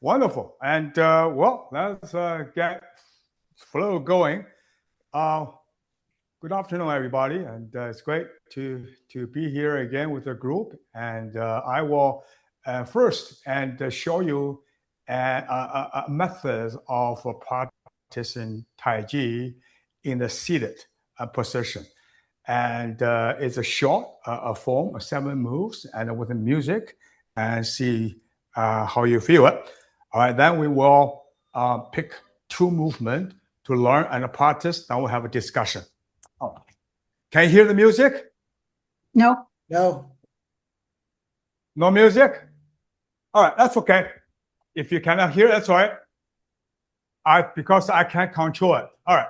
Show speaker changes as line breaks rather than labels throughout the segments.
Wonderful. And well, let's get flow going. Uh, Good afternoon, everybody, and it's great to be here again with the group. And I will first show you a method of practicing Tai Chi in the seated position. And it's a short form, 7 moves, and with the music, and see how you feel it. All right, then we will pick 2 movements to learn and practice. Then we'll have a discussion. Oh. Can you hear the music?
No.
No.
No music? All right, that's okay. If you cannot hear, that's all right. Because I can't control it. All right.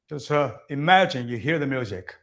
Just imagine you hear the music.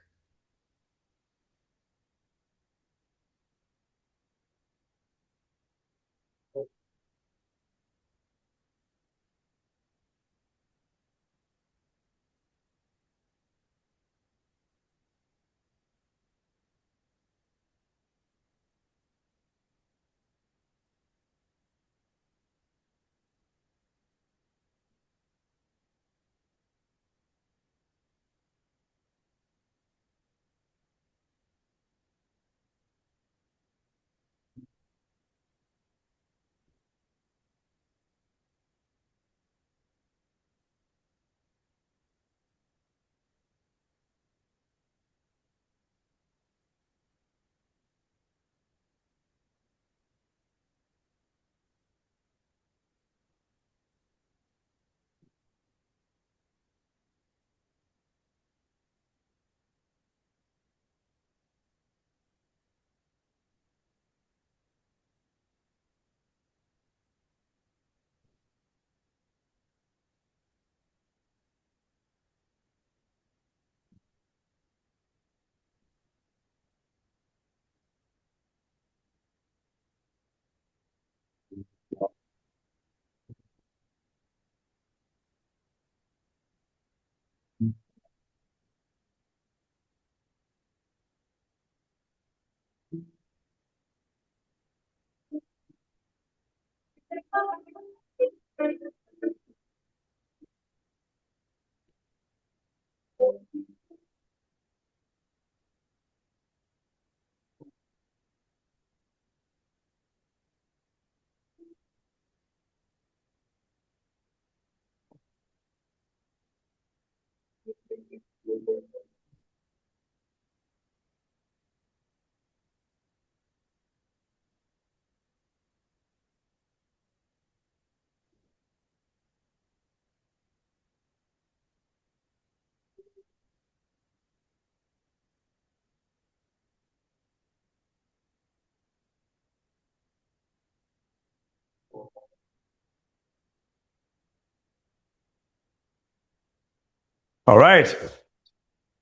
All right.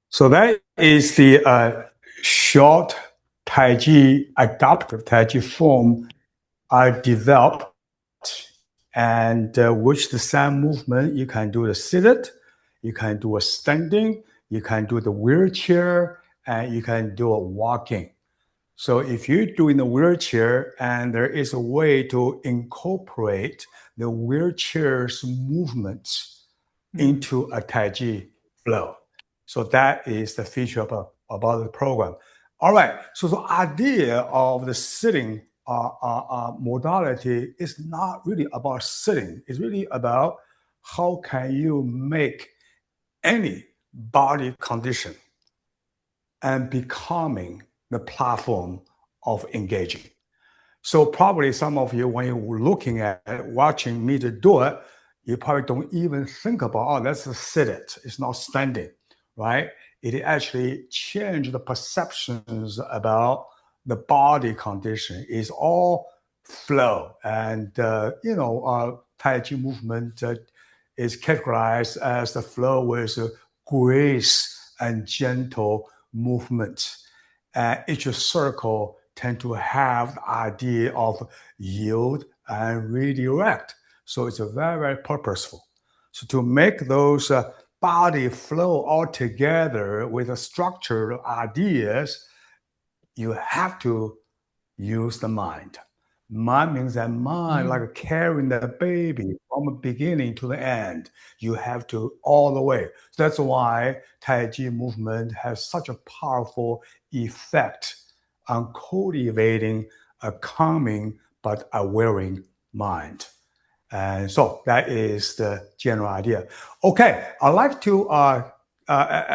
So that is the short Tai Chi, adaptive Tai Chi form I developed, and which the same movement you can do the seated, you can do a standing, you can do the wheelchair, and you can do a walking. So if you're doing the wheelchair and there is a way to incorporate the wheelchair's movements into a Tai Chi flow. So that is the feature about the program. All right. So the idea of the sitting modality is not really about sitting. It's really about how can you make any body condition and becoming the platform of engaging. So probably some of you, when you're looking at it, watching me to do it, you probably don't even think about, oh, that's a seated. It's not standing, right? It actually changed the perceptions about the body condition. It's all flow. And, Tai Chi movement is categorized as the flow with grace and gentle movement. Each circle tend to have the idea of yield and redirect. So it's a very, very purposeful. So to make those body flow all together with a structured ideas, you have to use the mind. Mind means that mind, like carrying the baby from the beginning to the end. You have to all the way. So that's why Tai Chi movement has such a powerful effect on cultivating a calming but awareing mind. And so that is the general idea. Okay, I'd like to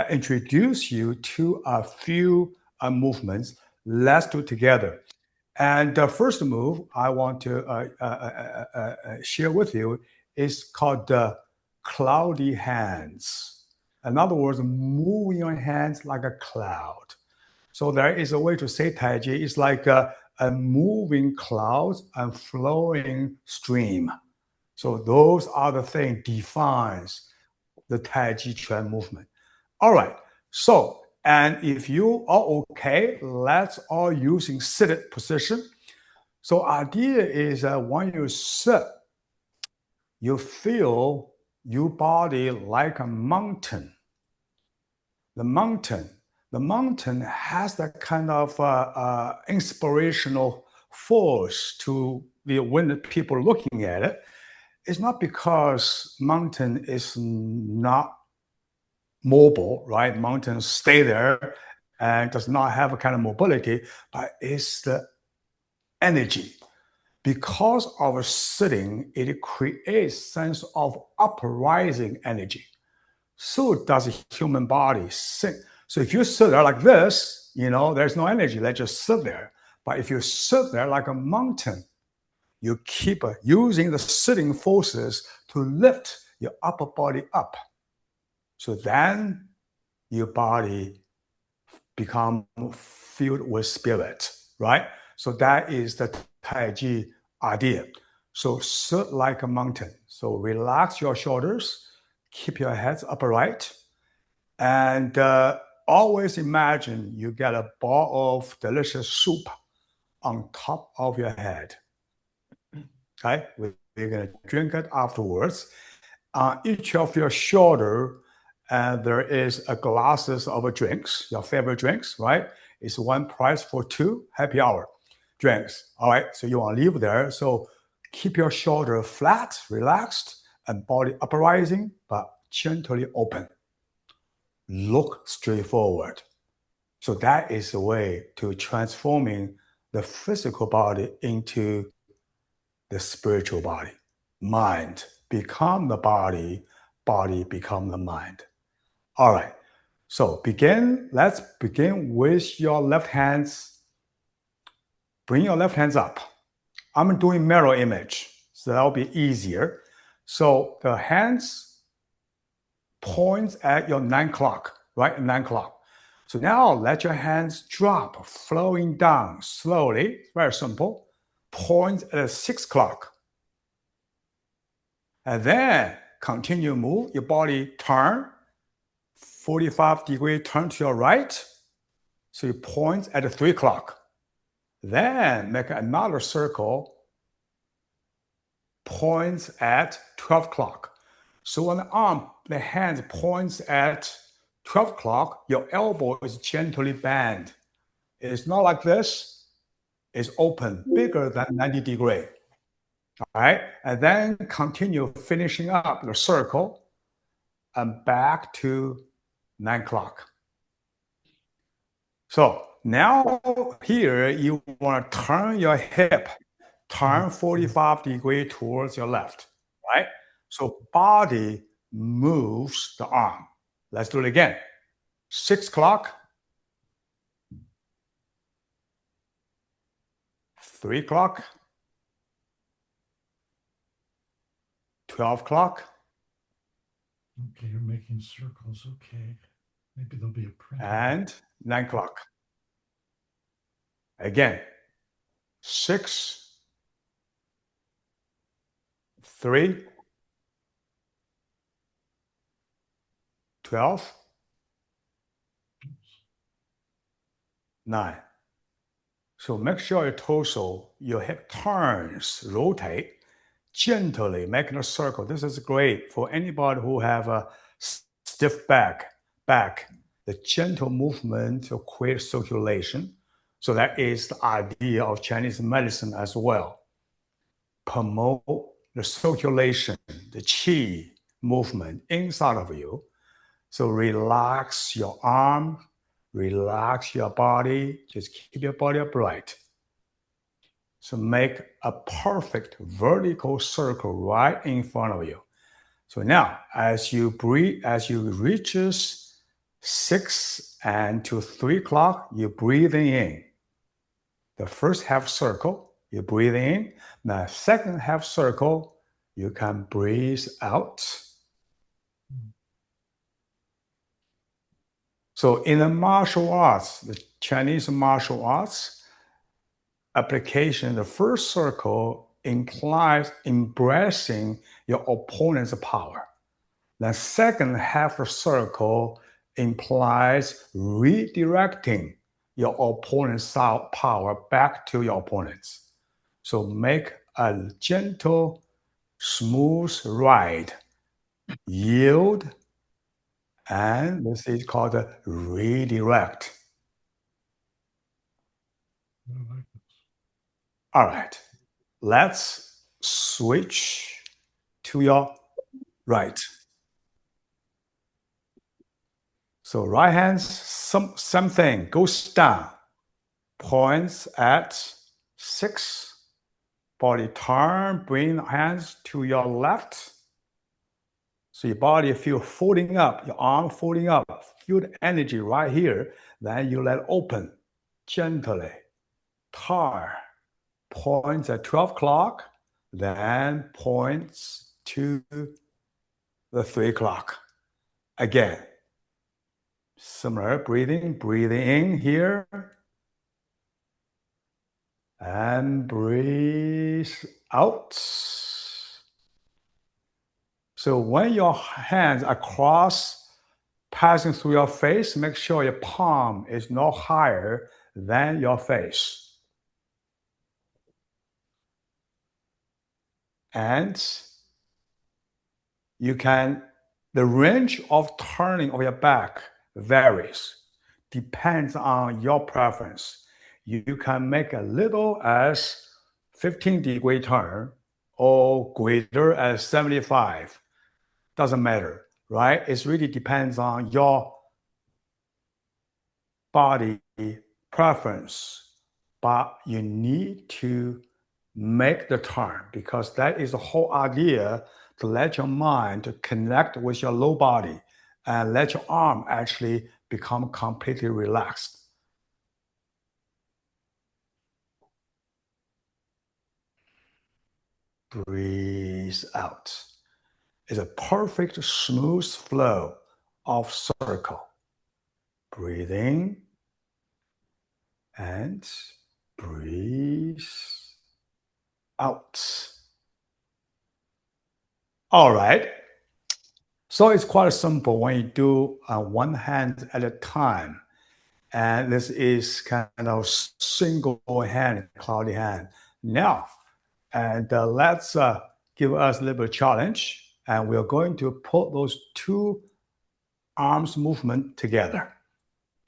introduce you to a few movements. Let's do together. And the first move I want to share with you is called the cloudy hands. In other words, moving your hands like a cloud. So there is a way to say Tai Chi. It's like a moving clouds and flowing stream. So those are the things defines the Tai Chi Chuan movement. All right. So, and if you are okay, let's all using seated position. So idea is that when you sit, you feel your body like a mountain. The mountain has that kind of inspirational force to the when the people looking at it. It's not because mountain is not mobile, right? Mountains stay there and does not have a kind of mobility, but it's the energy. Because of sitting, it creates sense of uprising energy. So does the human body sit. So if you sit there like this, there's no energy. Let's just sit there. But if you sit there like a mountain, you keep using the sitting forces to lift your upper body up. So then your body become filled with spirit, right? So that is the Tai Chi idea. So sit like a mountain. So relax your shoulders, keep your heads upright, and always imagine you get a bowl of delicious soup on top of your head. Okay, we're going to drink it afterwards. Each of your shoulder, there is a glasses of drinks, your favorite drinks, right? It's one price for two happy hour drinks. All right, so you want to leave there. So keep your shoulder flat, relaxed, and body uprising, but gently open. Look straight forward. So that is the way to transforming the physical body into the spiritual body. Mind become the body, body become the mind. All right. So let's begin with your left hands. Bring your left hands up. I'm doing mirror image, so that'll be easier. So the hands points at your 9 o'clock, right? 9 o'clock. So now let your hands drop, flowing down slowly, very simple. Points at 6 o'clock. And then continue move, your body turn, 45-degree turn to your right. So you point at 3 o'clock. Then make another circle, points at 12 o'clock. So when the hand points at 12 o'clock, your elbow is gently bent. It's not like this. It's open, bigger than 90 degrees. All right, and then continue finishing up the circle and back to 9 o'clock. So now here you want to turn your hip, turn 45 degrees towards your left, right? So body moves the arm. Let's do it again. 6 o'clock, 3 o'clock, 12 o'clock.
Okay, you're making circles. Okay. Maybe there'll be a print.
And 9 o'clock. Again. 6, 3, 12, 9. So make sure your torso, your hip turns, rotate, gently making a circle. This is great for anybody who have a stiff back. The gentle movement to create circulation. So that is the idea of Chinese medicine as well. Promote the circulation, the qi movement inside of you. So relax your arm, relax your body, just keep your body upright. So make a perfect vertical circle right in front of you. So now, as you breathe, as you reaches 6 and to 3 o'clock, you're breathing in. The first half circle, you breathe in. The second half circle, you can breathe out. So in the martial arts, the Chinese martial arts application, the first circle implies embracing your opponent's power. The second half circle implies redirecting your opponent's power back to your opponents. So make a gentle, smooth ride. Yield, and this is called a redirect.
I like this.
All right, let's switch to your right. So right hand, same thing, goes down, points at 6, body turn, bring hands to your left. So your body feel folding up, your arm folding up, feel the energy right here. Then you let open gently, turn, points at 12 o'clock, then points to the 3 o'clock. Again, similar breathing in here, and breathe out. So when your hands are crossed, passing through your face, make sure your palm is not higher than your face. And the range of turning of your back varies, depends on your preference. You can make a little as 15-degree turn or greater as 75. Doesn't matter, right? It really depends on your body preference, but you need to make the turn because that is the whole idea, to let your mind to connect with your low body and let your arm actually become completely relaxed. Breathe out. It's a perfect smooth flow of circle. Breathe in and breathe out. All right. So it's quite simple when you do one hand at a time. And this is kind of single hand, cloudy hand. Now, and let's give us a little challenge. And we're going to put those two arms movement together.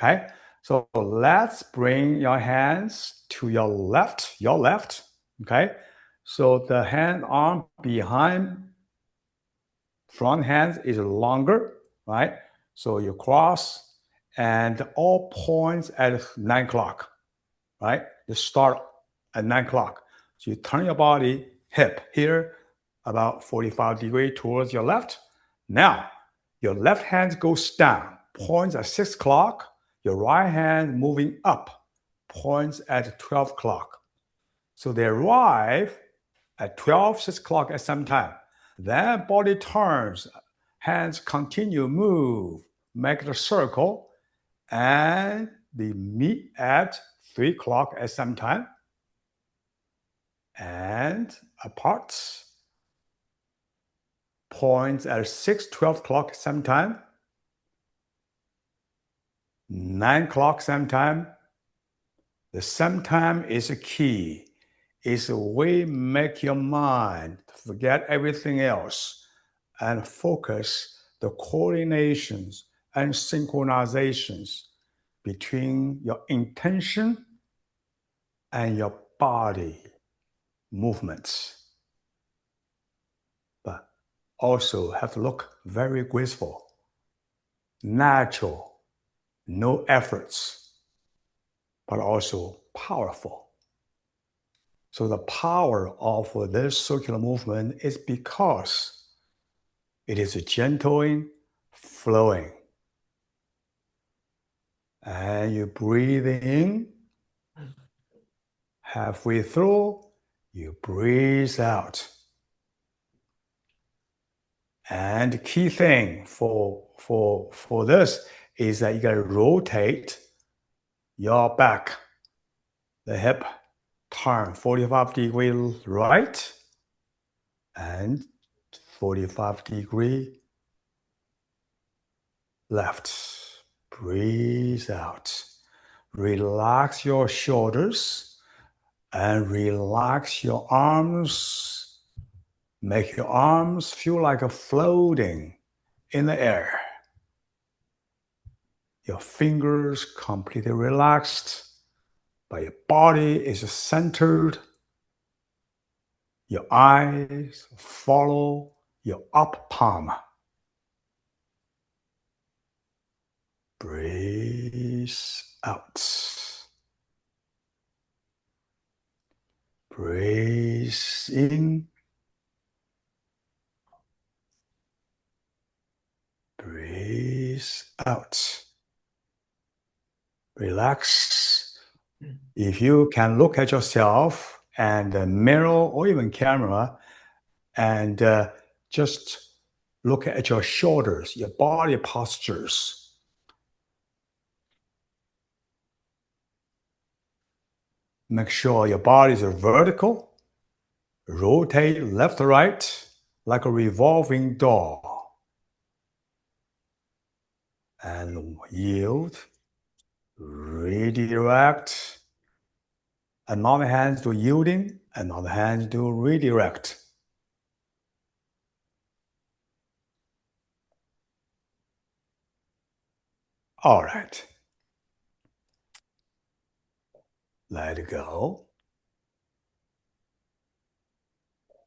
Okay. So let's bring your hands to your left. Okay. So the hand arm behind front hand is longer, right? So you cross and all points at 9 o'clock, right? You start at 9 o'clock. So you turn your body hip here about 45 degrees towards your left. Now, your left hand goes down, points at 6 o'clock. Your right hand moving up, points at 12 o'clock. So they arrive at 12, 6 o'clock at some time. Then body turns, hands continue move, make the circle, and they meet at 3 o'clock at some time. And apart, points at 6, 12 o'clock same time, 9 o'clock same time. The same time is a key. It's a way make your mind forget everything else and focus the coordinations and synchronizations between your intention and your body movements, but also have to look very graceful, natural, no efforts, but also powerful. So the power of this circular movement is because it is gentle, flowing. And you breathe in, halfway through, you breathe out. And the key thing for this is that you gotta rotate your back, the hip, turn 45 degrees right and 45 degrees left. Breathe out. Relax your shoulders and relax your arms. Make your arms feel like a floating in the air. Your fingers completely relaxed, but your body is centered. Your eyes follow your up palm. Breathe out. Breathe in. Breathe out. Relax. If you can look at yourself and the mirror or even camera and just look at your shoulders, your body postures. Make sure your bodies are vertical. Rotate left to right like a revolving door. And yield. Redirect. Another hand to yielding, another hand to redirect. All right. Let it go.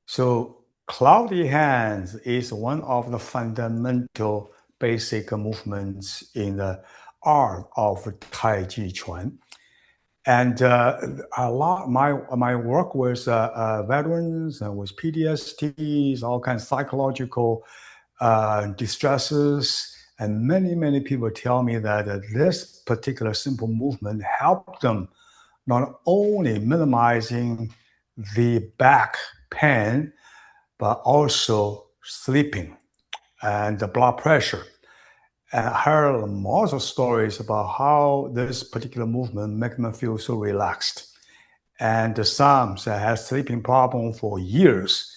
So cloudy hands is one of the fundamental basic movements in the art of Tai Chi Chuan. And a lot my work with veterans and with PTSDs, all kinds of psychological distresses, and many people tell me that this particular simple movement helped them not only minimizing the back pain, but also sleeping and the blood pressure. And I heard lots of stories about how this particular movement makes them feel so relaxed. And some had sleeping problem for years.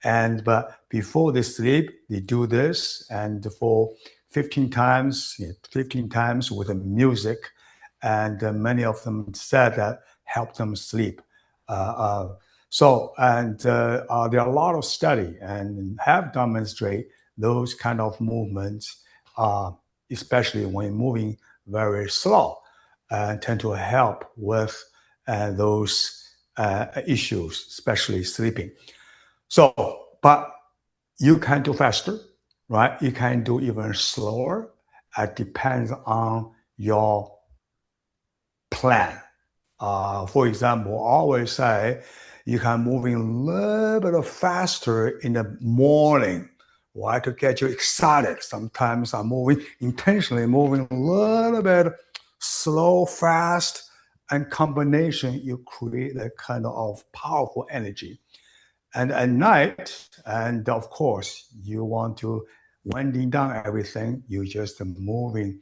But before they sleep, they do this, and for 15 times with the music, and many of them said that helped them sleep. There are a lot of study and have demonstrated those kind of movements, especially when moving very slow, tend to help with those issues, especially sleeping. So, but you can do faster, right? You can do even slower. It depends on your plan. For example, I always say you can moving a little bit faster in the morning, right, to get you excited. Sometimes I'm intentionally moving a little bit slow, fast, and combination, you create that kind of powerful energy. And at night, and of course, you want to winding down everything, you just moving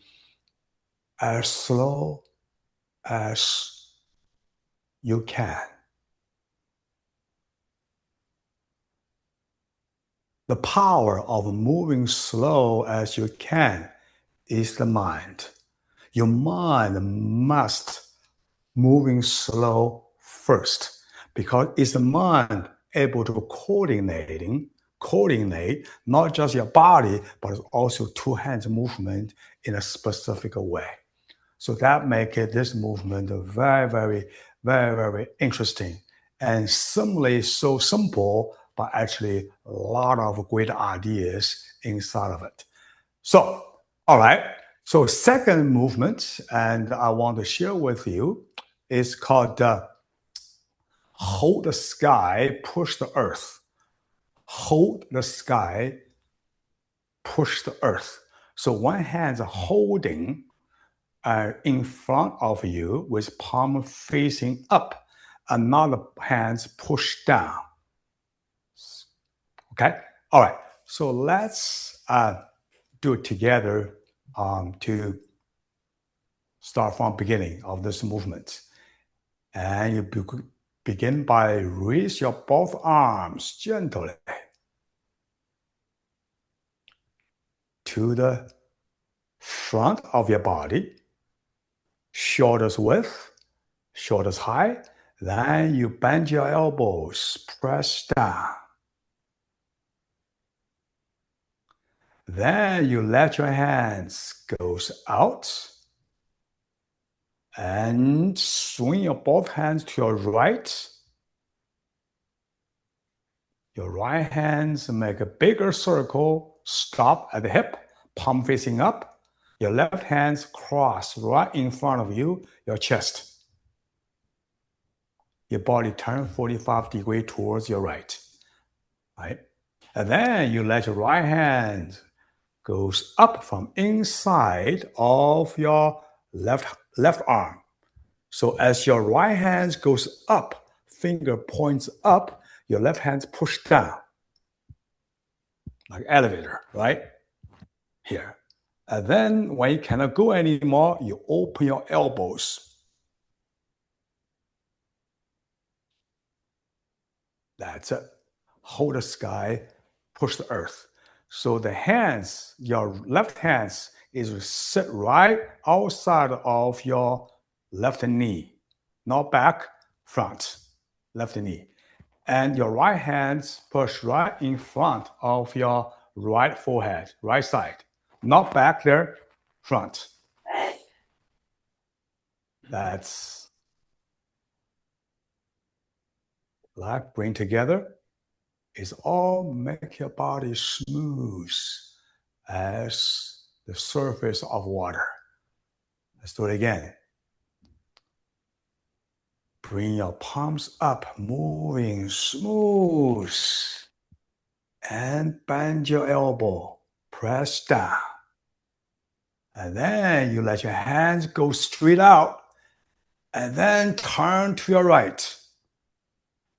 as slow as you can. The power of moving slow as you can is the mind. Your mind must moving slow first, because it's the mind able to coordinate not just your body, but also two hands movement in a specific way. So that makes this movement very, very, Very, very interesting. And similarly, so simple, but actually a lot of great ideas inside of it. So, all right. So, second movement, and I want to share with you, is called hold the sky, push the earth. Hold the sky, push the earth. So, one hand holding in front of you with palm facing up, another hand pushed down. Okay. All right. So let's do it together to start from beginning of this movement. And you begin by raise your both arms gently to the front of your body, shoulders width, shoulders high. Then you bend your elbows, press down. Then you let your hands go out and swing your both hands to your right. Your right hands make a bigger circle, stop at the hip, palm facing up. Your left hands cross right in front of you, your chest. Your body turn 45 degrees towards your right. Right? And then you let your right hand goes up from inside of your left arm. So as your right hand goes up, finger points up, your left hand push down, like elevator, right? Here. And then when you cannot go anymore, you open your elbows. That's it. Hold the sky, push the earth. So the hands, your left hands is sit right outside of your left knee, not back, front, left knee. And your right hands push right in front of your right forehead, right side, not back there, front. That's like bring together. It's all make your body smooth as the surface of water. Let's do it again. Bring your palms up, moving smooth. And bend your elbow, press down. And then you let your hands go straight out. And then turn to your right.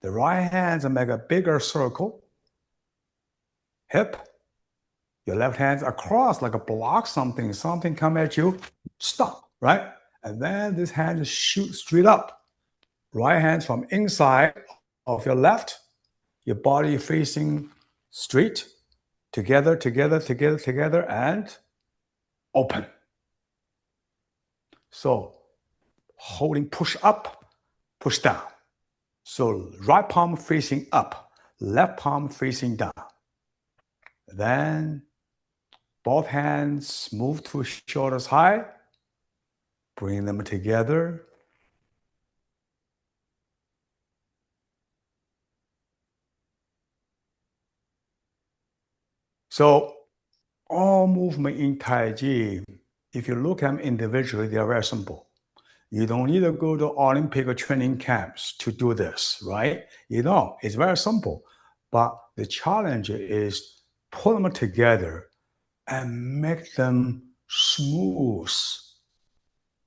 The right hands make a bigger circle. Hip. Your left hands across like a block something. Something come at you. Stop, right? And then this hand shoot straight up. Right hands from inside of your left. Your body facing straight. Together, together, together, together, and open. So holding push up, push down. So right palm facing up, left palm facing down. Then both hands move to shoulders high. Bring them together. So all movement in Tai Chi, if you look at them individually, they are very simple. You don't need to go to Olympic training camps to do this, right? You know, it's very simple. But the challenge is put them together and make them smooth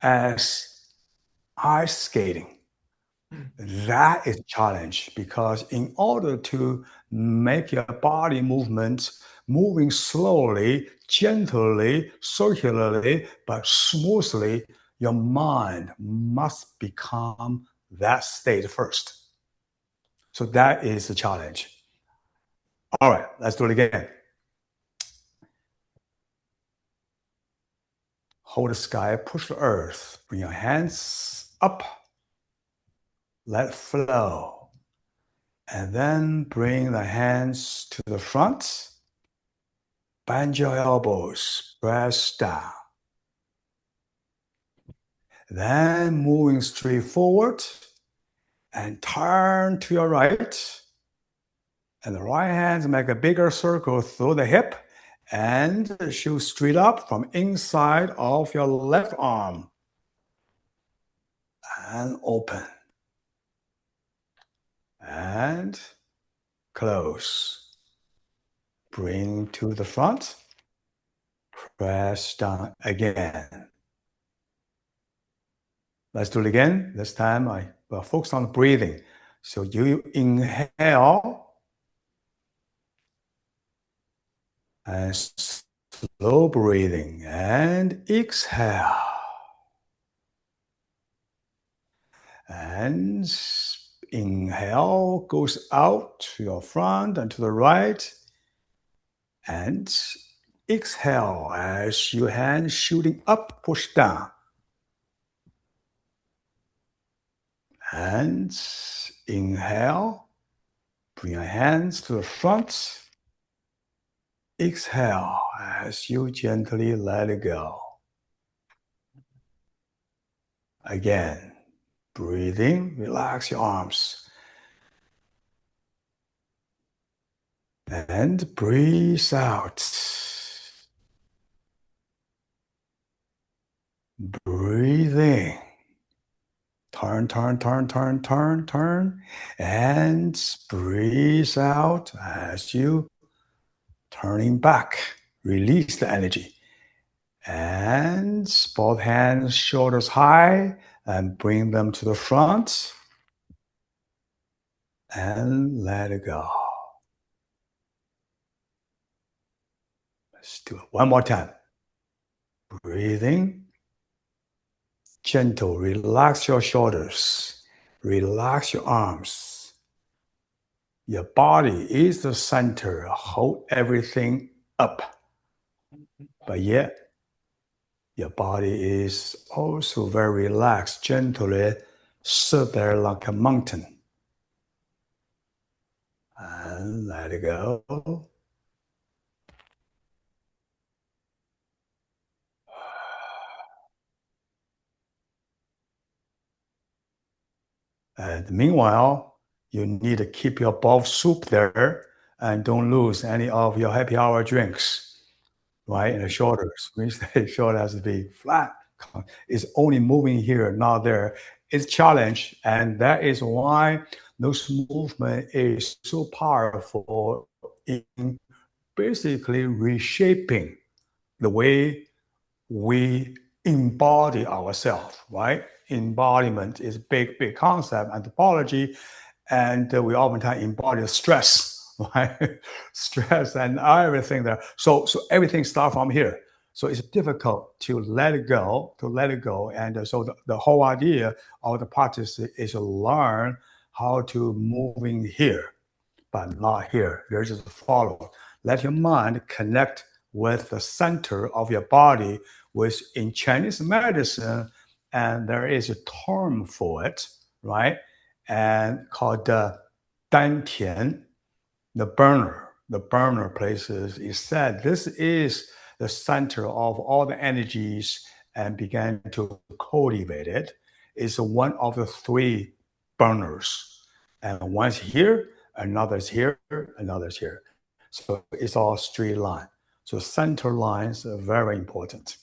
as ice skating. That is a challenge because in order to make your body movements moving slowly, gently, circularly, but smoothly, your mind must become that state first. So that is the challenge. All right, let's do it again. Hold the sky, push the earth, bring your hands up, let flow. And then bring the hands to the front. Bend your elbows, press down. Then moving straight forward, and turn to your right. And the right hand make a bigger circle through the hip and shoot straight up from inside of your left arm. And open. And close. Bring to the front. Press down again. Let's do it again. This time I will focus on breathing. So you inhale and slow breathing and exhale. And inhale goes out to your front and to the right. And exhale as your hand shooting up, push down. And inhale, bring your hands to the front. Exhale as you gently let it go. Again, breathing, relax your arms. And breathe out. Breathe in. Turn, turn, turn, turn, turn, turn. And breathe out as you turning back. Release the energy. And both hands, shoulders high, and bring them to the front. And let it go. Let's do it one more time. Breathing. Gentle, relax your shoulders. Relax your arms. Your body is the center. Hold everything up. But yet, your body is also very relaxed. Gently sit there like a mountain. And let it go. And meanwhile, you need to keep your bowl soup there and don't lose any of your happy hour drinks, right? And the shoulders, means the shoulder has to be flat. It's only moving here, not there. It's challenge, and that is why this movement is so powerful in basically reshaping the way we embody ourselves, right? Embodiment is a big, big concept, anthropology, and we oftentimes embody stress, right? Stress and everything there. So everything starts from here. So it's difficult to let it go, And so the whole idea of the practice is to learn how to move in here, but not here. There's just follow. Let your mind connect with the center of your body, which in Chinese medicine, and there is a term for it, right? And called dantian, the burner places. Is said this is the center of all the energies and began to cultivate it. It's one of the three burners. And one's here, another's here, another's here. So it's all straight line. So center lines are very important.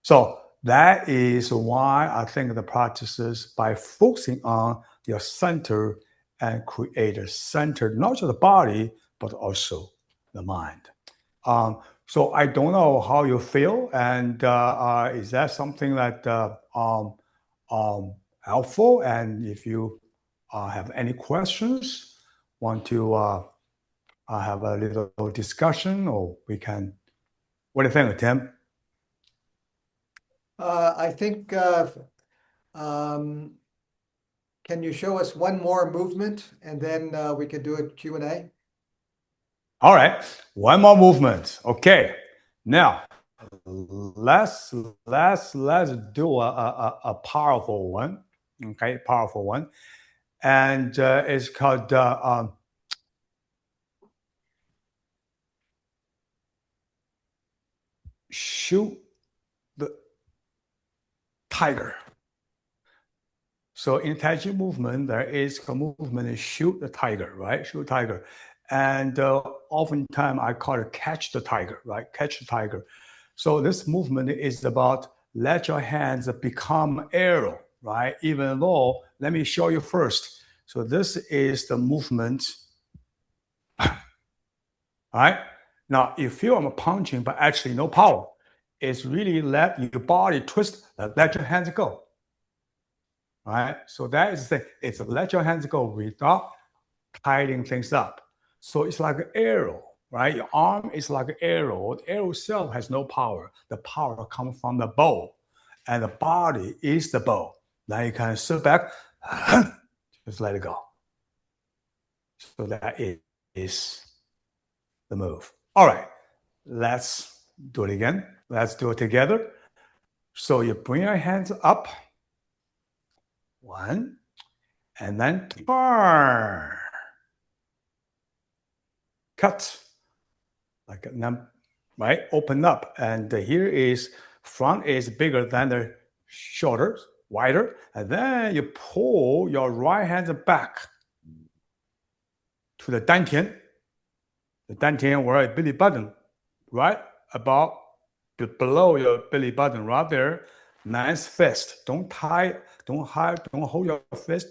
So that is why I think the practices by focusing on your center and create a center, not just the body, but also the mind. So I don't know how you feel, and is that something that helpful? And if you have any questions, want to have a little discussion, or we can. What do you think, Tim?
I think, can you show us one more movement and then we could do a Q&A?
All right, one more movement. Okay, now let's do a powerful one. Okay, powerful one, and it's called shoot the tiger. So in Tai Chi movement, there is a movement is shoot the tiger, right? Shoot tiger. And oftentimes I call it catch the tiger, right? Catch the tiger. So this movement is about let your hands become arrow, right? Even though, let me show you first. So this is the movement, right? Now you feel I'm punching, but actually no power. It's really let your body twist, let your hands go. Right? So that is the thing. It's let your hands go without tightening things up. So it's like an arrow, right? Your arm is like an arrow. The arrow itself has no power. The power comes from the bow, and the body is the bow. Now you can sit back, just let it go. So that is the move. All right, let's do it again. Let's do it together. So you bring your hands up, one, and then turn. Cut, like right? Open up, and here is front is bigger than the shoulders, wider, and then you pull your right hand back to the dantian. The dantian where belly button, right about below your belly button, right there. Nice fist. Don't hold your fist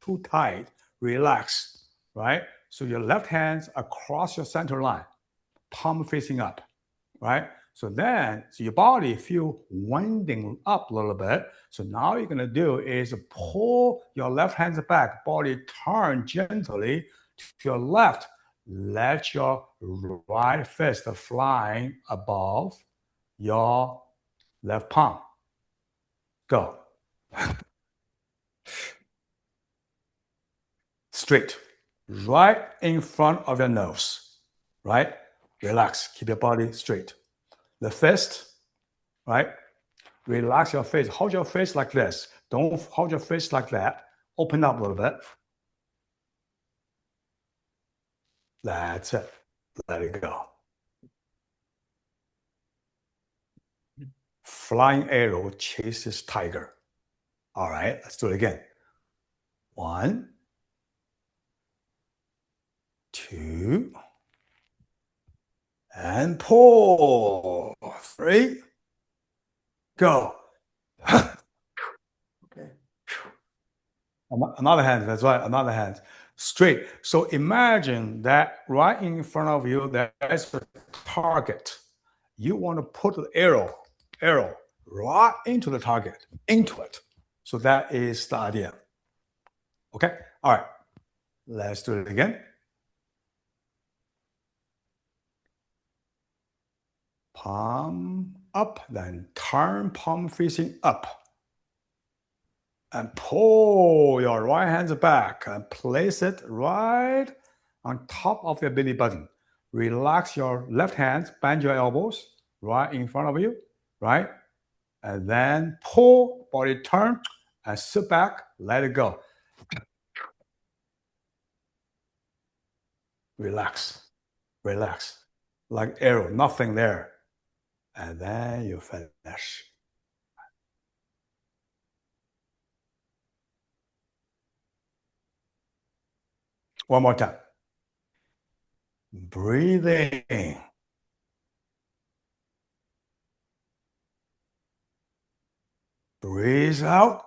too tight. Relax, right? So your left hand's across your center line, palm facing up, right? So then, so your body feel winding up a little bit. So now you're gonna do is pull your left hand back, body turn gently to your left. Let your right fist flying above your left palm. Go. Straight, right in front of your nose, right? Relax, keep your body straight. The fist, right? Relax your face. Hold your face like this. Don't hold your face like that. Open up a little bit. That's it. Let it go. Flying arrow chases tiger. All right, let's do it again. 1, 2, and pull. 3, go.
Okay.
Another hand, that's right, another hand. Straight. So imagine that right in front of you, there's a target. You want to put the arrow right into the target, into it. So that is the idea. Okay? All right. Let's do it again. Palm up, then turn palm facing up. And pull your right hand back and place it right on top of your belly button. Relax your left hand, bend your elbows right in front of you, right? And then pull, body turn, and sit back, let it go. Relax, relax. Like arrow, nothing there. And then you finish. One more time. Breathe in. Breathe out.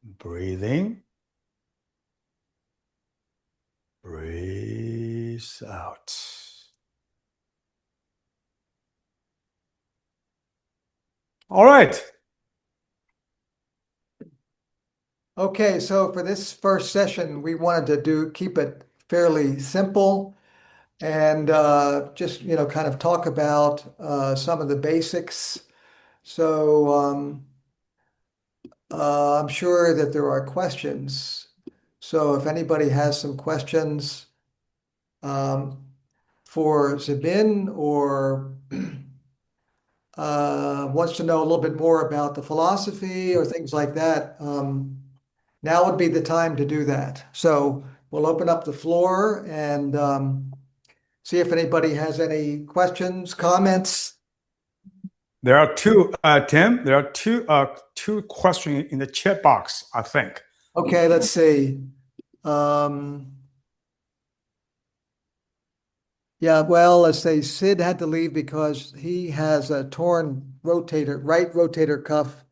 Breathe in. Breathe out. All right.
Okay, so for this first session, we wanted to keep it fairly simple and just kind of talk about some of the basics. So I'm sure that there are questions. So if anybody has some questions for Zibin or wants to know a little bit more about the philosophy or things like that, now would be the time to do that. So we'll open up the floor and see if anybody has any questions, comments.
There are two, Tim. There are two questions in the chat box, I think.
Okay, let's see. Yeah, well, let's say Sid had to leave because he has a torn right rotator cuff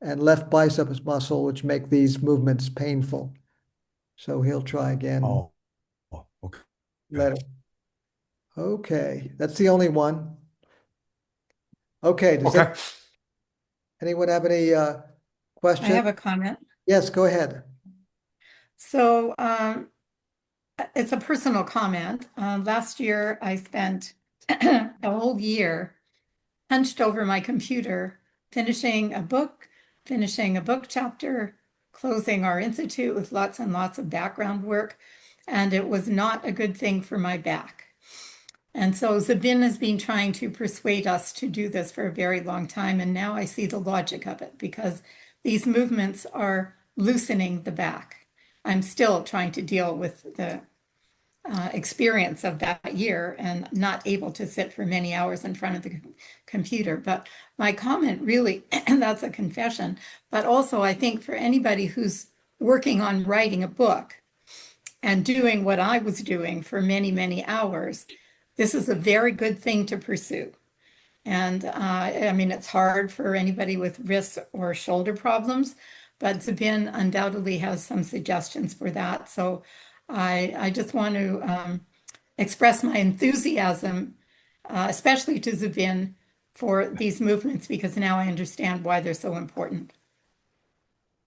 and left biceps muscle, which make these movements painful. So he'll try again
Oh, okay.
later. Okay, that's the only one. Okay, does
Okay.
anyone have any
I
questions?
have a comment.
Yes, go ahead.
So it's a personal comment. Last year, I spent a whole year hunched over my computer, finishing a book chapter, closing our institute with lots and lots of background work, and it was not a good thing for my back. And so Zibin has been trying to persuade us to do this for a very long time, and now I see the logic of it because these movements are loosening the back. I'm still trying to deal with the experience of that year and not able to sit for many hours in front of the computer. But my comment really, and that's a confession, but also I think for anybody who's working on writing a book and doing what I was doing for many, many hours, this is a very good thing to pursue. And I mean, it's hard for anybody with wrist or shoulder problems, but Zibin undoubtedly has some suggestions for that. So I just want to express my enthusiasm, especially to Zibin, for these movements, because now I understand why they're so important.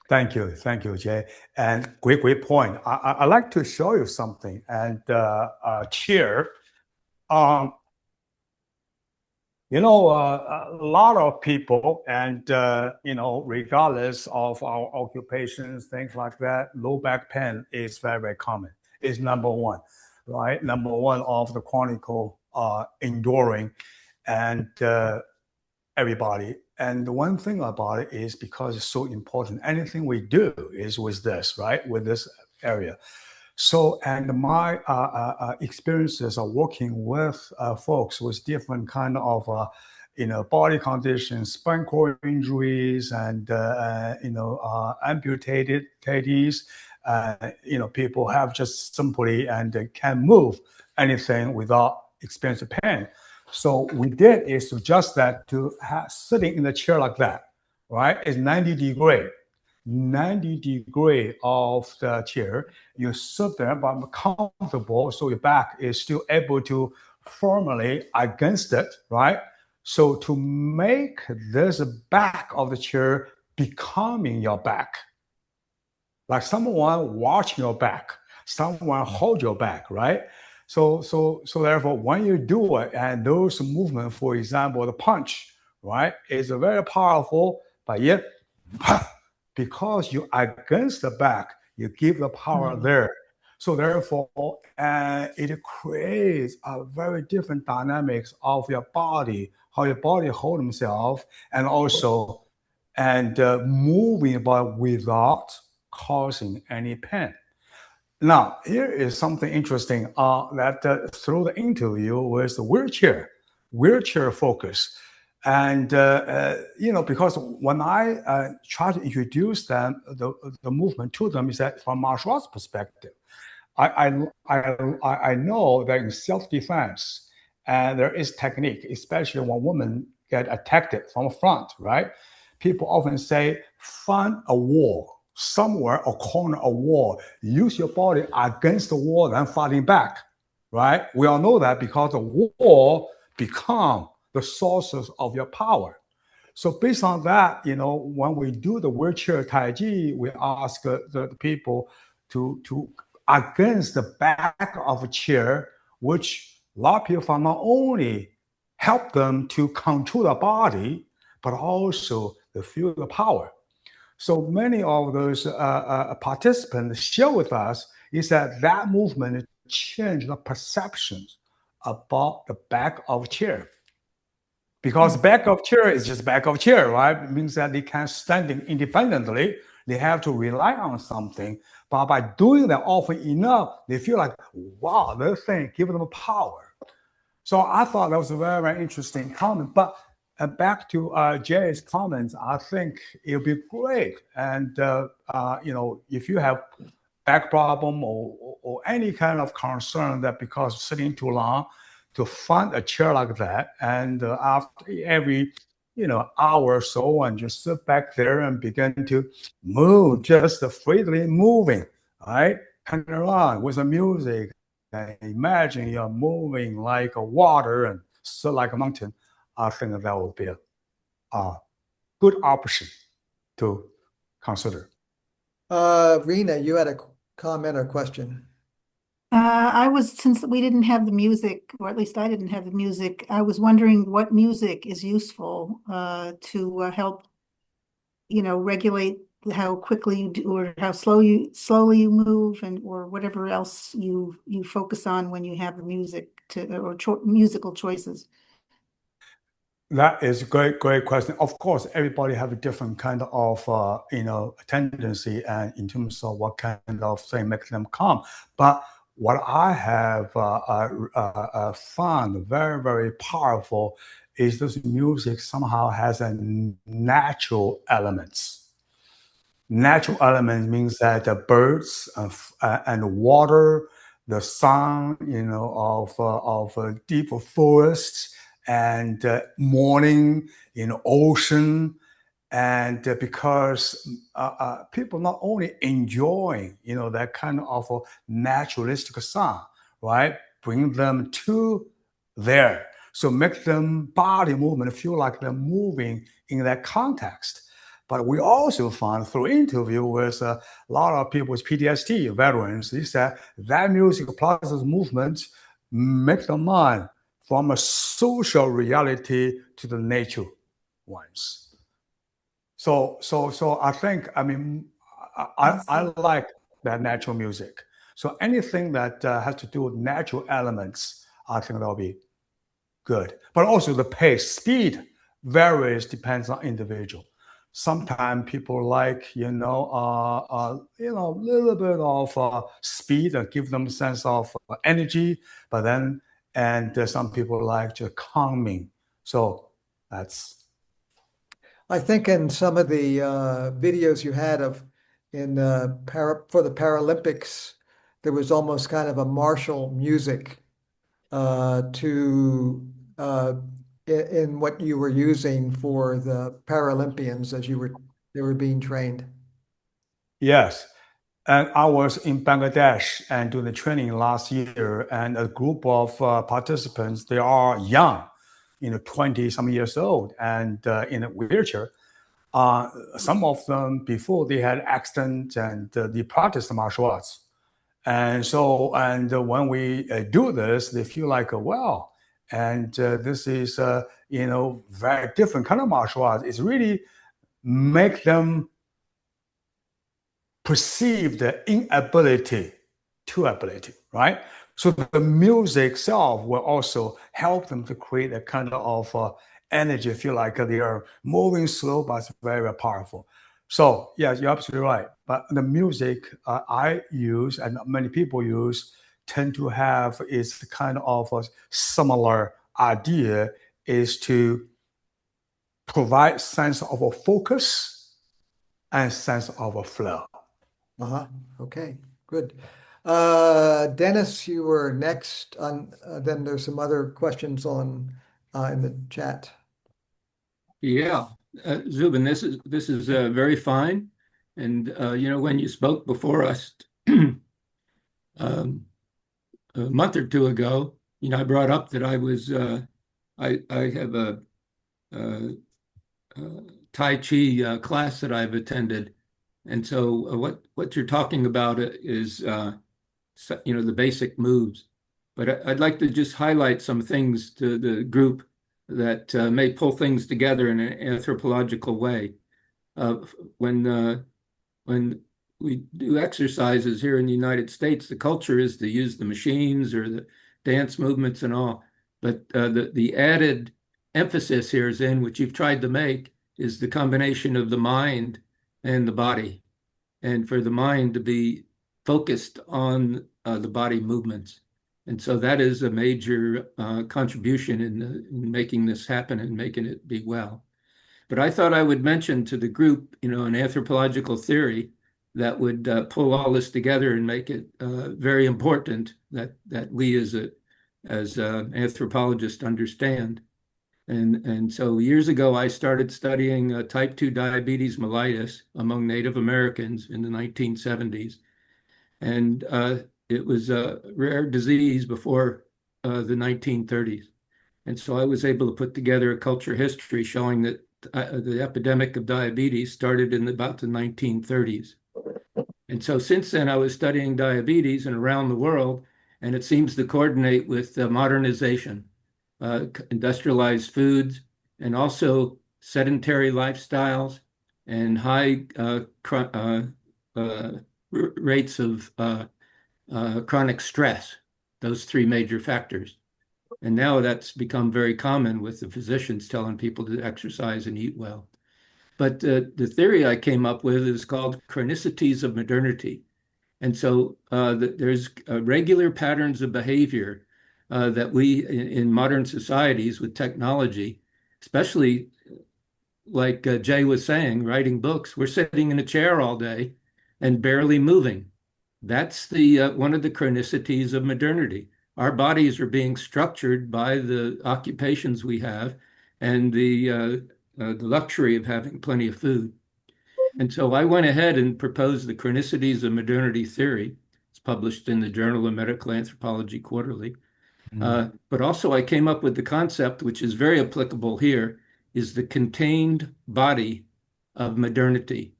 Thank you, Jay. And great point. I like to show you something. And chair, a lot of people, and regardless of our occupations, things like that, low back pain is very, very common. It's number one, right? Number one of the chronic enduring, and everybody. And the one thing about it is because it's so important. Anything we do is with this, right? With this area. So, and my experiences of working with folks with different kind of, body conditions, spinal cord injuries, and amputated, people have just simply and can't move anything without experiencing pain. So we did is suggest that to sitting in the chair like that, right? It's 90 degree of the chair. You sit there, but comfortable, so your back is still able to firmly against it, right? So to make this back of the chair becoming your back, like someone watching your back, someone hold your back, right? So therefore, when you do it, and those movements, for example, the punch, right, is very powerful, but yet, because you against the back, you give the power there. So therefore, it creates a very different dynamics of your body, how your body hold himself, and also, and moving but without causing any pain. Now, here is something interesting that through the interview with the wheelchair focus. And, because when I try to introduce them, the movement to them is that from martial arts perspective, I know that in self-defense, and there is technique, especially when women get attacked from the front, right? People often say, find a wall, somewhere, a corner, a wall. Use your body against the wall and fighting back, right? We all know that because the wall become the sources of your power. So based on that, when we do the wheelchair Tai Chi, we ask the people to against the back of a chair, which a lot of people find not only help them to control the body, but also to feel the power. So many of those participants share with us is that movement changed the perceptions about the back of chair. Because back of chair is just back of chair, right? It means that they can't stand independently. They have to rely on something. But by doing that often enough, they feel like, wow, this thing gives them power. So I thought that was a very, very interesting comment. But And back to Jay's comments, I think it'll be great. And if you have back problem or any kind of concern that because sitting too long, to find a chair like that, and after every hour or so, and just sit back there and begin to move, just freely moving, right? Turn around with the music, and imagine you're moving like a water and so like a mountain. I think that would be a good option to consider.
Rena, you had a comment or question?
Since we didn't have the music, or at least I didn't have the music, I was wondering what music is useful to help, regulate how quickly you do or how slowly you move, and or whatever else you focus on when you have the music or musical choices.
That is a great question. Of course, everybody have a different kind of tendency and in terms of what kind of thing makes them calm. But what I have found very, very powerful is this music somehow has a natural elements. Natural elements means that the birds and water, the sound, of deep forests and morning, ocean, and because people not only enjoying, that kind of a naturalistic sound, right? Bring them to there, so make them body movement feel like they're moving in that context. But we also found through interview with a lot of people with PTSD veterans, they said that music plus this movement make the mind from a social reality to the nature ones. So I think, I like that natural music. So anything that has to do with natural elements, I think that'll be good. But also the pace, speed varies, depends on individual. Sometimes people like, a little bit of speed and give them a sense of energy, but then, and some people like just calming. So that's.
I think in some of the videos you had for the Paralympics, there was almost kind of a martial music in what you were using for the Paralympians as they were being trained.
Yes. And I was in Bangladesh and doing the training last year, and a group of participants, they are young, 20 some years old, and in a wheelchair. Some of them before they had accident and they practiced martial arts. And so, and when we do this, they feel like, wow, and this is, very different kind of martial arts. It's really make them perceive the inability to ability, right? So the music itself will also help them to create a kind of energy, feel like they are moving slow, but it's very, very powerful. So yes, you're absolutely right. But the music I use and many people use tend to have is kind of a similar idea, is to provide sense of a focus and sense of a flow.
Okay, good. Dennis, you were next on, then there's some other questions in the chat.
Yeah, Zubin, this is very fine. And when you spoke before us a month or two ago, I brought up that I was I have a Tai Chi class that I've attended, and so what you're talking about is the basic moves. But I'd like to just highlight some things to the group that may pull things together in an anthropological way. When we do exercises here in the United States, the culture is to use the machines or the dance movements and all. But the added emphasis here is which you've tried to make, is the combination of the mind and the body, and for the mind to be focused on the body movements. And so that is a major contribution in making this happen and making it be well. But I thought I would mention to the group, an anthropological theory that would pull all this together and make it very important that we as anthropologists understand. And so years ago, I started studying type 2 diabetes mellitus among Native Americans in the 1970s. And it was a rare disease before the 1930s. And so I was able to put together a culture history showing that the epidemic of diabetes started in about the 1930s. And so since then, I was studying diabetes and around the world, and it seems to coordinate with modernization, industrialized foods, and also sedentary lifestyles and high rates of chronic stress, those three major factors. And now that's become very common with the physicians telling people to exercise and eat well. But the theory I came up with is called chronicities of modernity. And so there's regular patterns of behavior that we in modern societies with technology, especially like Jay was saying, writing books, we're sitting in a chair all day and barely moving. That's the one of the chronicities of modernity. Our bodies are being structured by the occupations we have and the luxury of having plenty of food. And so I went ahead and proposed the chronicities of modernity theory. It's published in the Journal of Medical Anthropology Quarterly. But also I came up with the concept, which is very applicable here, is the contained body of modernity.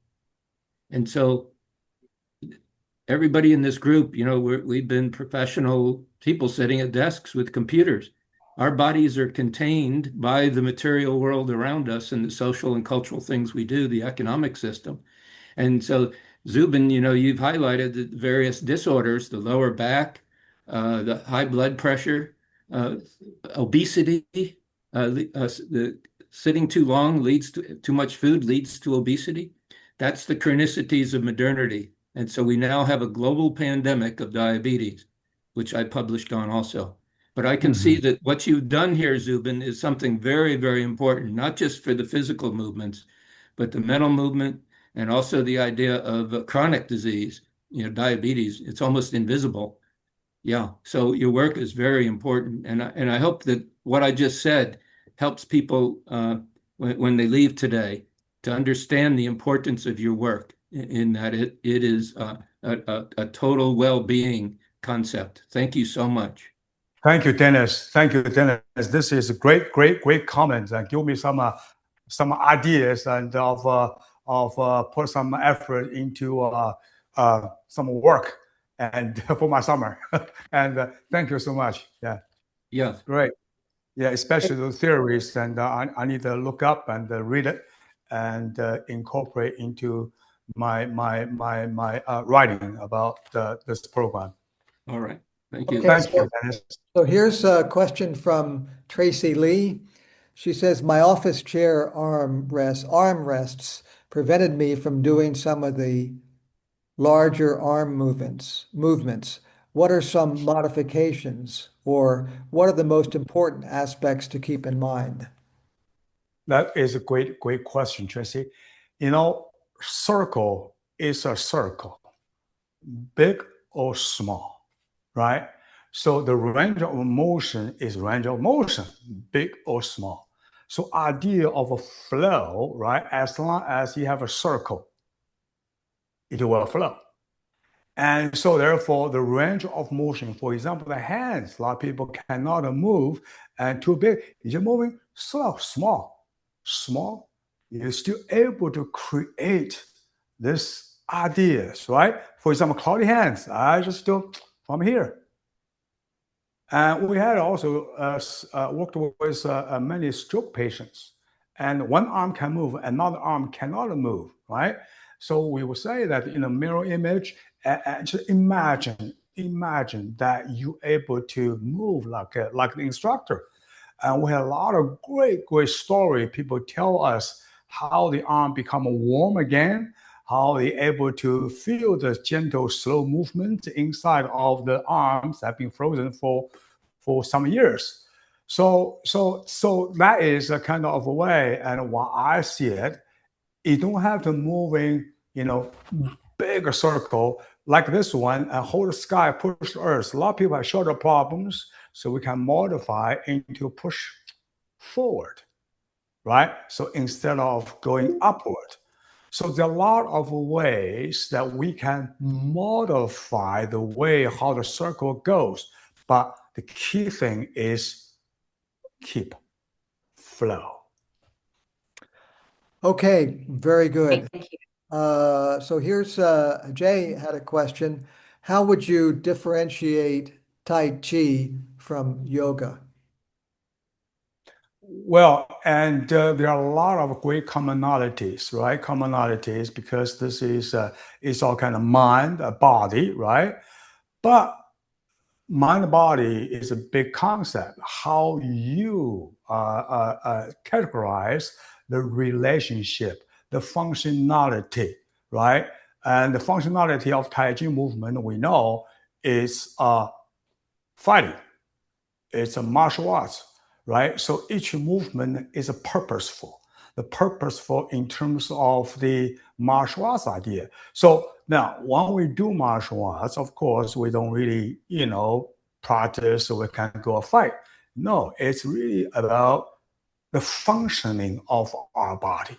And so everybody in this group, we've been professional people sitting at desks with computers. Our bodies are contained by the material world around us and the social and cultural things we do, the economic system. And so, Zubin, you've highlighted the various disorders, the lower back, the high blood pressure, obesity, the sitting too long leads to too much food leads to obesity. That's the chronicities of modernity. And so we now have a global pandemic of diabetes, which I published on also. But I can see that what you've done here, Zubin, is something very, very important, not just for the physical movements, but the mental movement and also the idea of chronic disease, diabetes. It's almost invisible. Yeah. So your work is very important. And I hope that what I just said helps people when they leave today to understand the importance of your work in that it is a total well-being concept. Thank you so much.
Thank you, Dennis. Thank you, Dennis. This is a great, great, great comments and give me some ideas and of put some effort into some work and for my summer. And thank you so much. Yeah.
Yeah.
Great. Yeah, especially those theories, and I need to look up and read it and incorporate into my writing about this program.
All right. Thank you.
Okay,
Thank you, Dennis.
So here's a question from Tracy Lee. She says, my office chair armrests prevented me from doing some of the larger arm movements. What are some modifications, or what are the most important aspects to keep in mind?
That is a great, great question, Tracy. Circle is a circle, big or small, right? So the range of motion is range of motion, big or small. So idea of a flow, right? As long as you have a circle, it will flow. And so therefore the range of motion, for example, the hands, a lot of people cannot move and too big. You're moving slow, small, you're still able to create this ideas, right? For example, cloudy hands, I just do from here. And we had also worked with many stroke patients, and one arm can move, another arm cannot move, right? So we will say that in a mirror image, just imagine that you're able to move like the instructor. And we had a lot of great story. People tell us how the arm become warm again, how they're able to feel the gentle, slow movement inside of the arms that have been frozen for some years. So that is a kind of a way, and what I see it, you don't have to move in, bigger circle like this one and hold the sky, push the earth. A lot of people have shoulder problems, so we can modify into push forward, right? So instead of going upward. So there are a lot of ways that we can modify the way how the circle goes. But the key thing is keep flow.
Okay, very good.
Thank you.
So here's Jay had a question. How would you differentiate Tai Chi from yoga?
Well, and there are a lot of great commonalities, right? Commonalities because this is it's all kind of mind, body, right? But mind body is a big concept. How you categorize the relationship, the functionality, right? And the functionality of Tai Chi movement we know is fighting. It's a martial arts, right? So each movement is a purposeful. The purposeful in terms of the martial arts idea. So now, when we do martial arts, of course, we don't really, practice so we can go fight. No, it's really about the functioning of our body,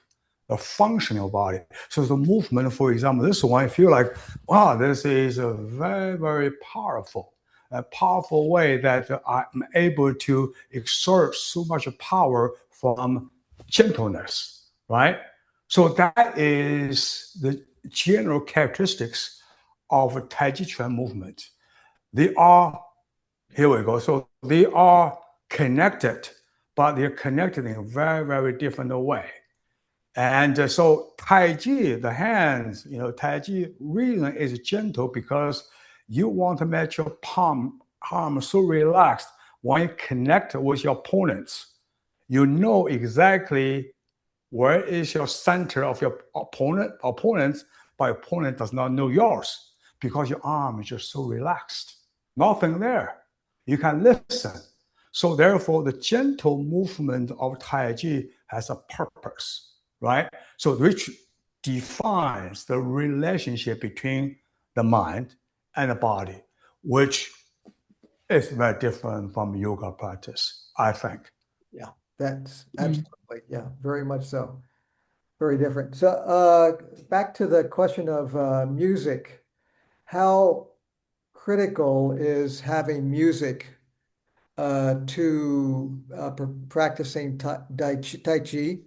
the functional body. So the movement, for example, this one, I feel like, wow, this is a very, very powerful way that I'm able to exert so much power from gentleness, right? So that is the general characteristics of a Tai Chi Chuan movement. They are, here we go. So they are connected, but they're connected in a very, very different way. And so Tai Chi, the hands, Tai Chi reason is gentle because you want to make your palm so relaxed. When you connect with your opponents, you know exactly where is your center of your opponents, but opponent does not know yours because your arm is just so relaxed. Nothing there. You can listen. So therefore, the gentle movement of Tai Chi has a purpose, right? So which defines the relationship between the mind and the body, which is very different from yoga practice, I think.
Yeah, that's absolutely, yeah, very much so. Very different. So back to the question of music. How critical is having music to practicing Tai Chi?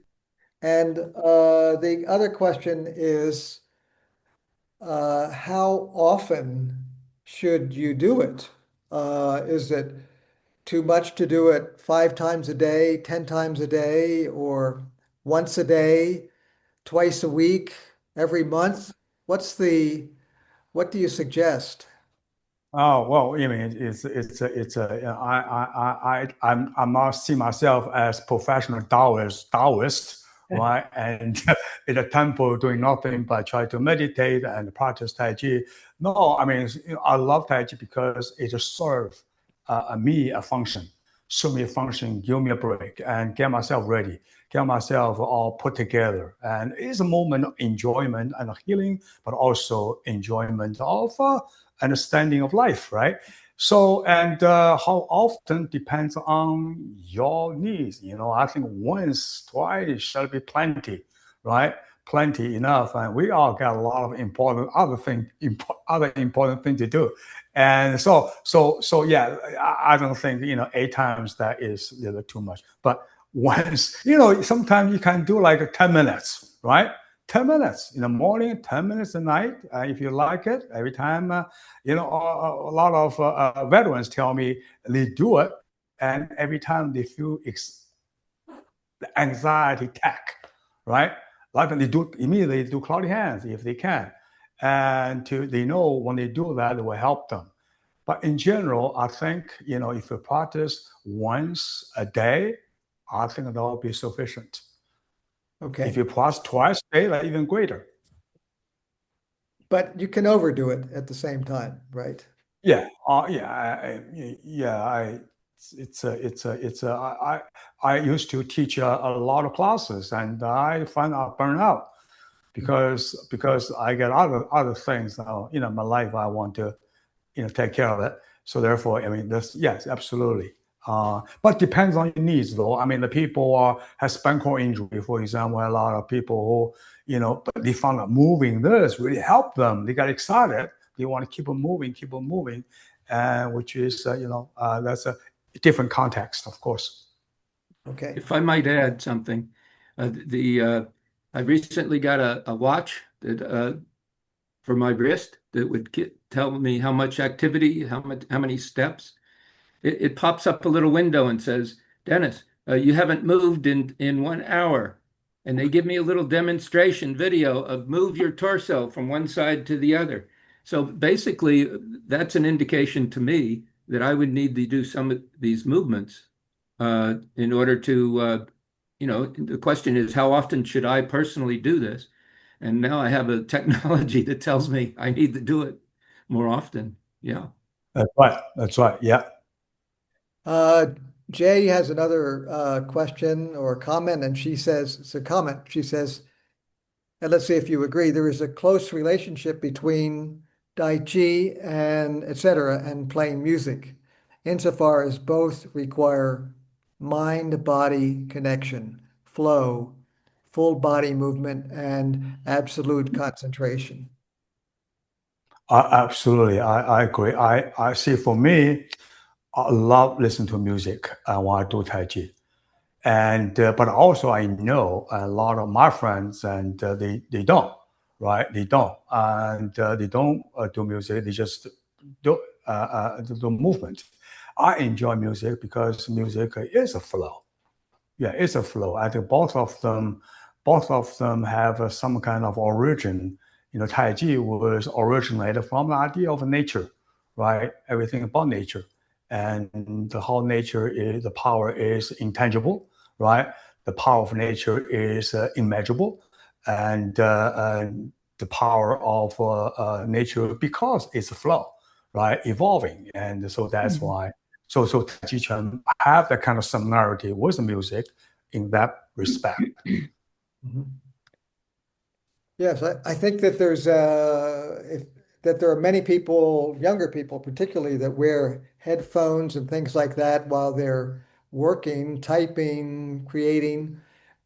And the other question is, how often should you do it? Is it too much to do it 5 times a day, 10 times a day, or once a day, twice a week, every month? What do you suggest?
Oh well, I mean, I'm not see myself as professional Taoist, right? And in a temple doing nothing but try to meditate and practice Tai Chi. No, I mean, I love Tai Chi because it serves me a function, show me a function, give me a break, and get myself ready, get myself all put together. And it's a moment of enjoyment and healing, but also enjoyment of understanding of life, right? So, and how often depends on your needs. I think once, twice shall be plenty, right? Plenty enough, and we all got a lot of other important things to do. And so yeah, I don't think 8 times that is too much. But once, sometimes you can do like 10 minutes, right? 10 minutes in the morning, 10 minutes at night, if you like it. Every time, a lot of veterans tell me they do it, and every time they feel the anxiety attack, right? Like they do immediately do cloudy hands if they can, and they know when they do that, it will help them. But in general, I think if you practice once a day, I think that will be sufficient.
Okay.
If you practice twice a day, that's even greater.
but you can overdo it at the same time, right?
Yeah, yeah. I used to teach a lot of classes, and I find out burn out because I get other things now, my life I want to, take care of it. So therefore, I mean, this yes, absolutely. But depends on your needs, though. I mean, the people have spinal cord injury, for example. A lot of people who, but they found that moving this really helped them. They got excited. They want to keep on moving, which is, that's a different context, of course.
Okay.
If I might add something, I recently got a watch that for my wrist that would tell me how much activity, how many steps. It pops up a little window and says, Dennis, you haven't moved in 1 hour. And they give me a little demonstration video of move your torso from one side to the other. So basically, that's an indication to me that I would need to do some of these movements in order to, the question is, how often should I personally do this? And now I have a technology that tells me I need to do it more often. Yeah.
That's right. That's right. Yeah.
Jay has another question or comment, and she says, it's a comment. She says, and let's see if you agree, there is a close relationship between Tai Chi and etc. and playing music, insofar as both require mind-body connection, flow, full body movement, and absolute concentration.
Absolutely. I agree. I see for me, I love listening to music when I do Tai Chi. And but also I know a lot of my friends and they don't, right? They don't, and they don't do music. They just do movement. I enjoy music because music is a flow. Yeah, it's a flow. I think both of them have some kind of origin. Tai Chi was originated from the idea of nature, right? Everything about nature, and the whole nature is the power is intangible, right? The power of nature is immeasurable, and the power of nature because it's a flow, right? Evolving, and so that's why. So Tai Chi Chuan have that kind of similarity with music in that respect.
Yes, I think that that there are many people, younger people particularly, that wear headphones and things like that while they're working, typing, creating.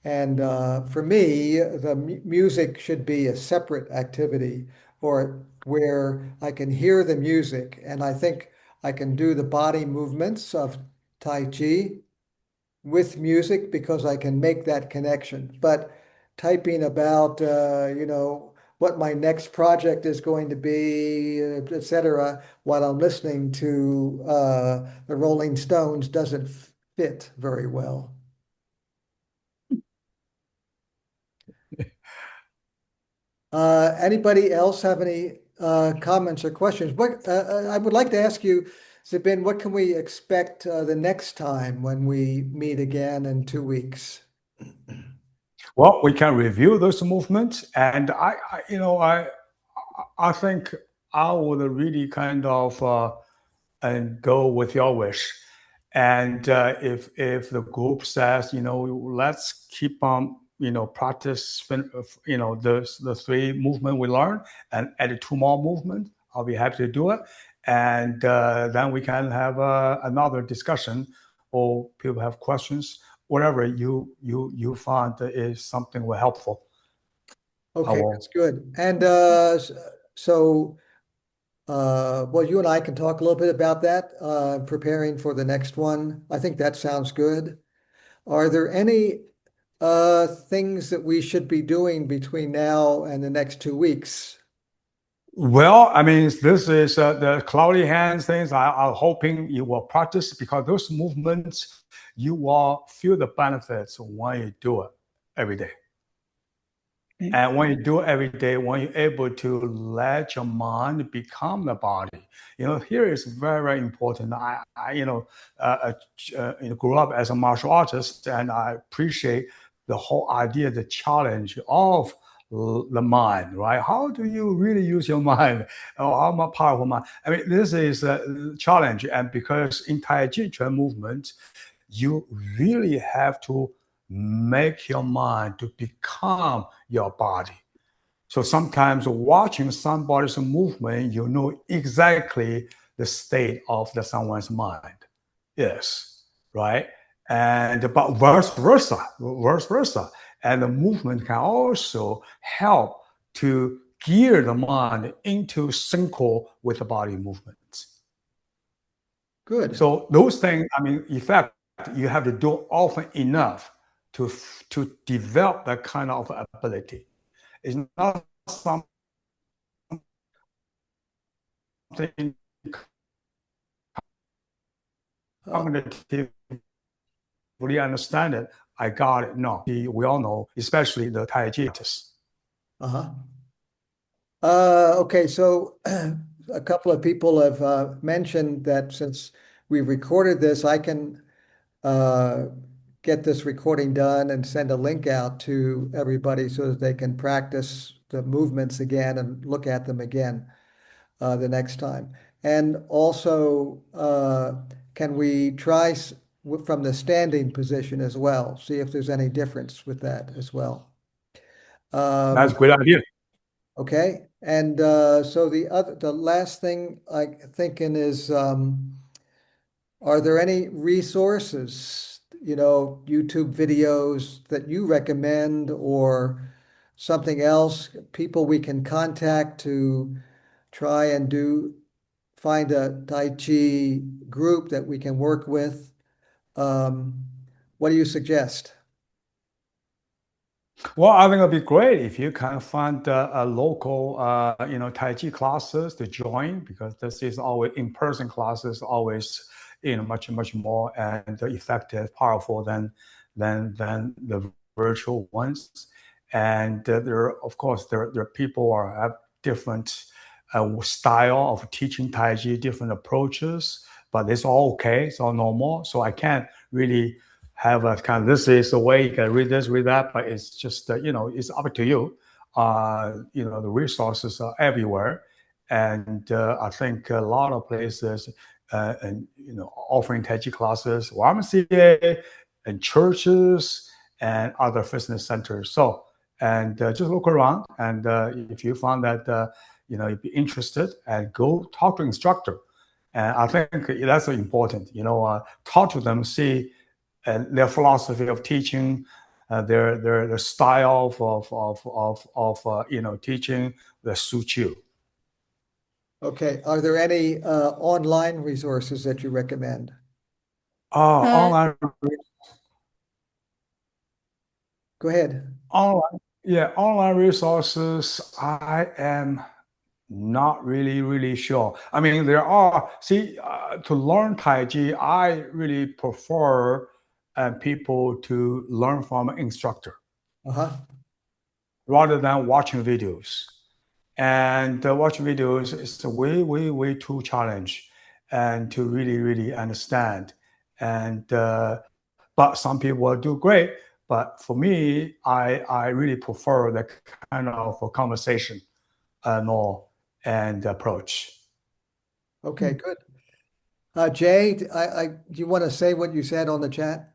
And for me, the music should be a separate activity, or where I can hear the music and I think I can do the body movements of Tai Chi with music because I can make that connection. But typing about, what my next project is going to be, etc., while I'm listening to the Rolling Stones doesn't fit very well. Anybody else have any comments or questions? What I would like to ask you, Zibin, what can we expect the next time when we meet again in 2 weeks?
Well, we can review those movements, and I think I would really kind of and go with your wish. And if the group says, let's keep on, practice, the three movement we learned and add two more movement, I'll be happy to do it. And then we can have another discussion, or people have questions, whatever you find is something will helpful.
Okay, that's good. And so, well, you and I can talk a little bit about that, preparing for the next one. I think that sounds good. Are there any things that we should be doing between now and the next 2 weeks?
Well, I mean, this is the cloudy hands things. I'm hoping you will practice because those movements, you will feel the benefits when you do it every day. And when you do it every day, when you're able to let your mind become the body, here is very, very important. I grew up as a martial artist, and I appreciate the whole idea, the challenge of the mind, right? How do you really use your mind? Or how much powerful mind? I mean, this is a challenge. And because in Tai Chi Chuan movement, you really have to make your mind to become your body. So sometimes watching somebody's movement, you know exactly the state of someone's mind. Yes, right? And but vice versa. And the movement can also help to gear the mind into sync with the body movements.
Good.
So those things, I mean, in fact, you have to do often enough to develop that kind of ability. It's not something cognitive. Really understand it. I got it. No, we all know, especially the Tai Chi artists.
Uh-huh. Okay, so a couple of people have mentioned that since we recorded this, I can get this recording done and send a link out to everybody so that they can practice the movements again and look at them again the next time. And also, can we try from the standing position as well? See if there's any difference with that as well.
That's a great idea.
Okay, and so the last thing I'm thinking is, are there any resources, YouTube videos that you recommend or something else, people we can contact to try and find a Tai Chi group that we can work with? What do you suggest?
Well, I think it'd be great if you can find a local, Tai Chi classes to join, because this is always in-person classes, always, much more and effective, powerful than the virtual ones. And of course, there are people who have different style of teaching Tai Chi, different approaches, but it's all okay. It's all normal. So I can't really have a kind of, this is the way you can read this, read that, but it's just, it's up to you. The resources are everywhere. And I think a lot of places, offering Tai Chi classes, YMCA and churches and other fitness centers. So, and just look around. And if you found that, you'd be interested, and go talk to instructor. And I think that's important, talk to them, see their philosophy of teaching, their style of teaching that suits you.
Okay, are there any online resources that you recommend?
Online,
Go ahead.
online resources. I am not really sure. I mean, there are. See, to learn Tai Chi, I really prefer people to learn from an instructor
Uh-huh.
rather than watching videos. And watching videos is way too challenge and to really understand. And but some people will do great. But for me, I really prefer the kind of a conversation more and approach.
Okay, good. Jay, do you want to say what you said on the chat?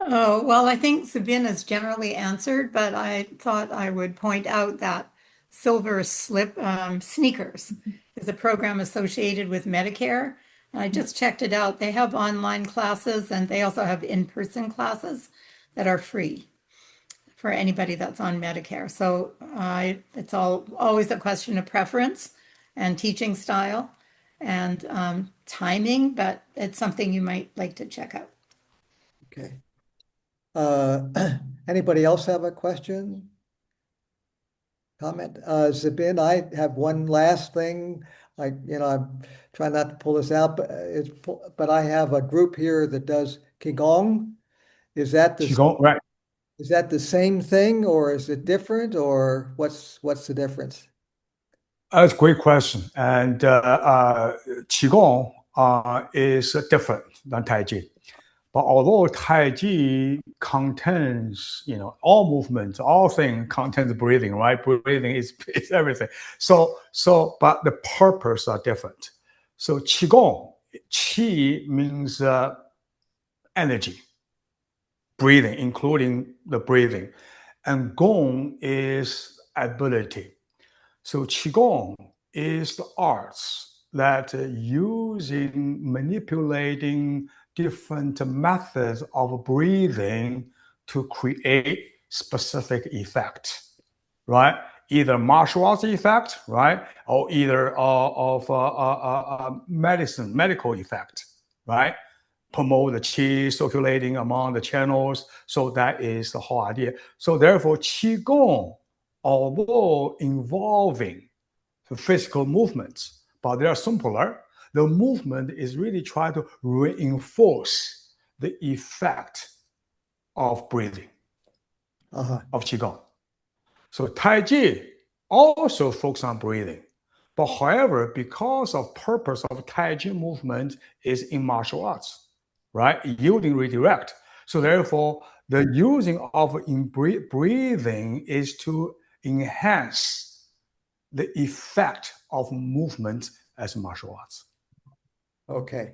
Oh, well, I think Sabine has generally answered, but I thought I would point out that Silver Slip Sneakers is a program associated with Medicare. And I just checked it out. They have online classes and they also have in-person classes that are free for anybody that's on Medicare. So it's always a question of preference and teaching style and timing, but it's something you might like to check out.
Okay. Anybody else have a question? Comment? Zibin, I have one last thing. I'm trying not to pull this out, but I have a group here that does Qigong. Is that
Qigong, right?
is that the same thing, or is it different, or what's the difference?
That's a great question. And Qigong is different than Tai Chi. But although Tai Chi contains, all movements, all things contains breathing, right? Breathing is everything. But the purpose are different. So Qigong, Qi means energy, breathing, including the breathing. And Gong is ability. So Qigong is the arts that using, manipulating different methods of breathing to create specific effect, right? Either martial arts effect, right? Or either of medical effect, right? Promote the qi circulating among the channels. So that is the whole idea. So therefore, qigong, although involving the physical movements, but they are simpler, the movement is really trying to reinforce the effect of breathing, of qigong. So Tai Chi also focuses on breathing. But however, because of purpose of Tai Chi movement is in martial arts, right? Yielding redirect. So therefore, the using of breathing is to enhance the effect of movement as martial arts.
Okay.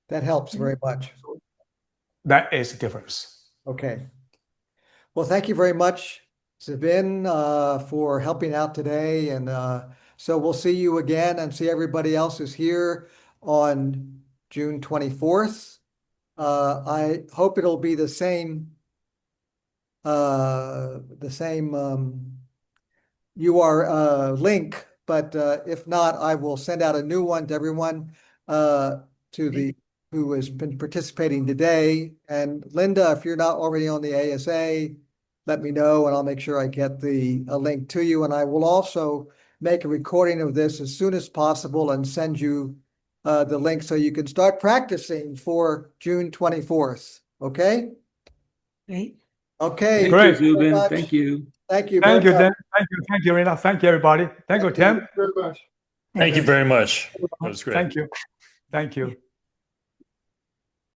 That helps very much.
That is the difference.
Okay. Well, thank you very much, Zibin, for helping out today. And so we'll see you again and see everybody else who's here on June 24th. I hope it'll be the same link, but if not, I will send out a new one to everyone who has been participating today. And Linda, if you're not already on the ASA, let me know and I'll make sure I get a link to you. And I will also make a recording of this as soon as possible and send you the link so you can start practicing for June 24th. Okay?
Great.
Okay.
Thank
Great.
you,
Very
Zubin.
much.
Thank you.
Thank you.
Thank
very
you,
much.
Dan. Thank you, Rena. Thank you, everybody. Thank you, Tim.
Very much.
Thank you very much. That was great.
Thank you. Thank you.